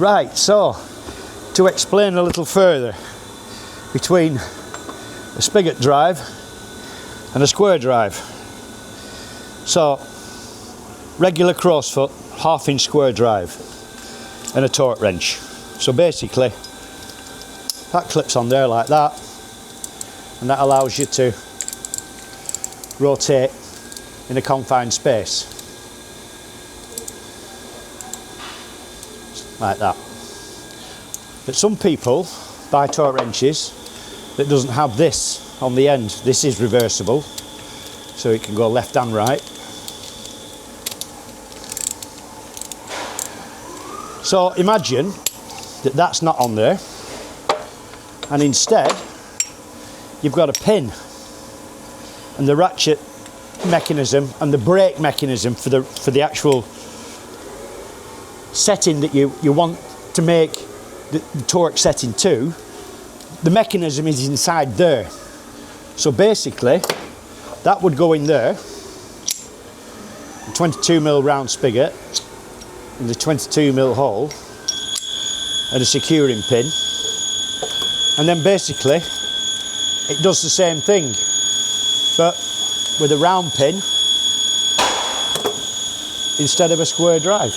Right, so to explain a little further between a spigot drive and a square drive. So regular crow's foot, 1/2 inch square drive and a torque wrench. So basically that clips on there like that, and that allows you to rotate in a confined space like that. But some people buy torque wrenches that doesn't have this on the end. This is reversible, so it can go left and right. So imagine that that's not on there, and instead you've got a pin and the ratchet mechanism and the brake mechanism for the actual setting that you want to make the torque setting to. The mechanism is inside there. So basically that would go in there, a 22mm round spigot and the 22mm hole and a securing pin, and then basically it does the same thing but with a round pin instead of a square drive.